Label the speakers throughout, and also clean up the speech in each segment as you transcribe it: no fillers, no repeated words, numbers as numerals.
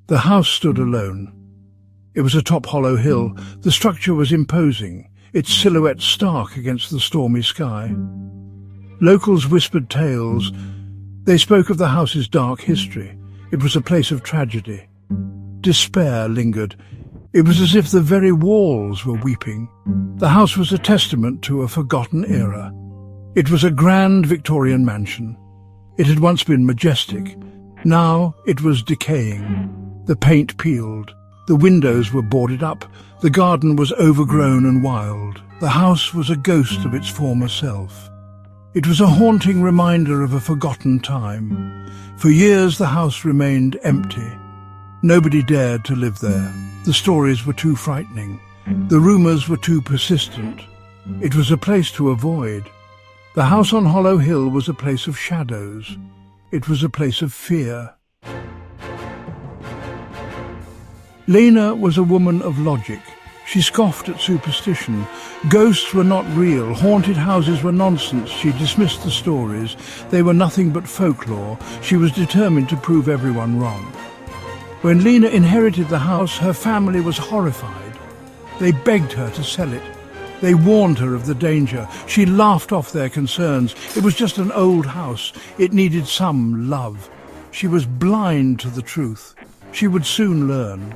Speaker 1: The house stood alone. It was atop Hollow Hill. The structure was imposing, its silhouette stark against the stormy sky. Locals whispered tales. They spoke of the house's dark history. It was a place of tragedy. Despair lingered. It was as if the very walls were weeping. The house was a testament to a forgotten era. It was a grand Victorian mansion. It had once been majestic. Now it was decaying. The paint peeled. The windows were boarded up. The garden was overgrown and wild. The house was a ghost of its former self. It was a haunting reminder of a forgotten time. For years the house remained empty. Nobody dared to live there. The stories were too frightening. The rumors were too persistent. It was a place to avoid. The house on Hollow Hill was a place of shadows. It was a place of fear. Lena was a woman of logic. She scoffed at superstition. Ghosts were not real. Haunted houses were nonsense. She dismissed the stories. They were nothing but folklore. She was determined to prove everyone wrong. When Lena inherited the house, her family was horrified. They begged her to sell it. They warned her of the danger. She laughed off their concerns. It was just an old house. It needed some love. She was blind to the truth. She would soon learn.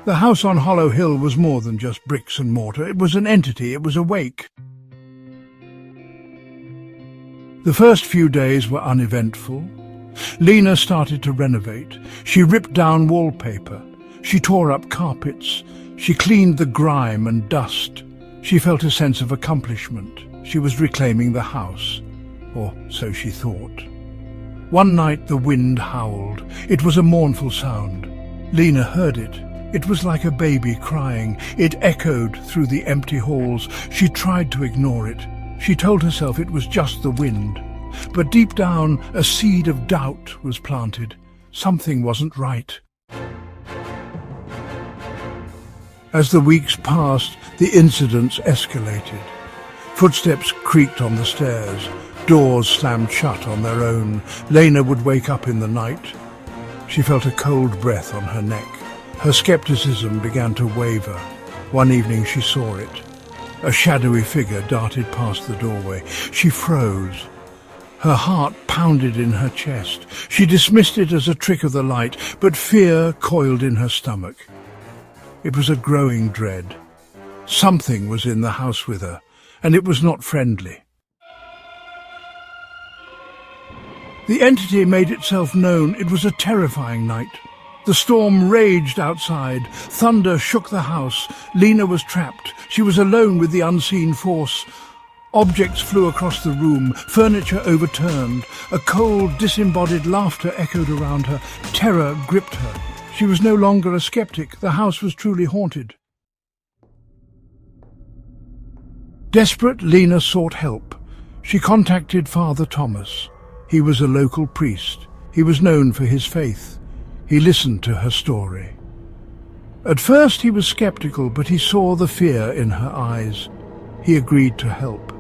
Speaker 1: The house on Hollow Hill was more than just bricks and mortar. It was an entity. It was awake. The first few days were uneventful. Lena started to renovate. She ripped down wallpaper. She tore up carpets. She cleaned the grime and dust. She felt a sense of accomplishment. She was reclaiming the house, or so she thought. One night the wind howled. It was a mournful sound. Lena heard it. It was like a baby crying. It echoed through the empty halls. She tried to ignore it. She told herself it was just the wind. But deep down, a seed of doubt was planted. Something wasn't right. As the weeks passed, the incidents escalated. Footsteps creaked on the stairs. Doors slammed shut on their own. Lena would wake up in the night. She felt a cold breath on her neck. Her skepticism began to waver. One evening she saw it. A shadowy figure darted past the doorway. She froze. Her heart pounded in her chest. She dismissed it as a trick of the light, but fear coiled in her stomach. It was a growing dread. Something was in the house with her, and it was not friendly. The entity made itself known. It was a terrifying night. The storm raged outside. Thunder shook the house. Lena was trapped. She was alone with the unseen force. Objects flew across the room, furniture overturned. A cold, disembodied laughter echoed around her. Terror gripped her. She was no longer a skeptic. The house was truly haunted. Desperate, Lena sought help. She contacted Father Thomas. He was a local priest. He was known for his faith. He listened to her story. At first he was skeptical, but he saw the fear in her eyes. He agreed to help.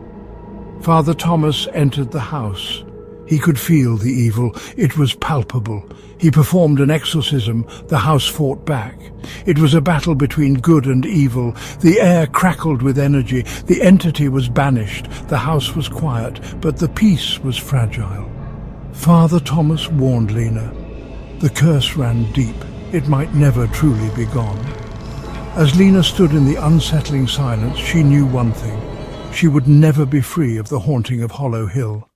Speaker 1: Father Thomas entered the house. He could feel the evil. It was palpable. He performed an exorcism. The house fought back. It was a battle between good and evil. The air crackled with energy. The entity was banished. The house was quiet, but the peace was fragile. Father Thomas warned Lena. The curse ran deep. It might never truly be gone. As Lena stood in the unsettling silence, she knew one thing. She would never be free of the haunting of Hollow Hill.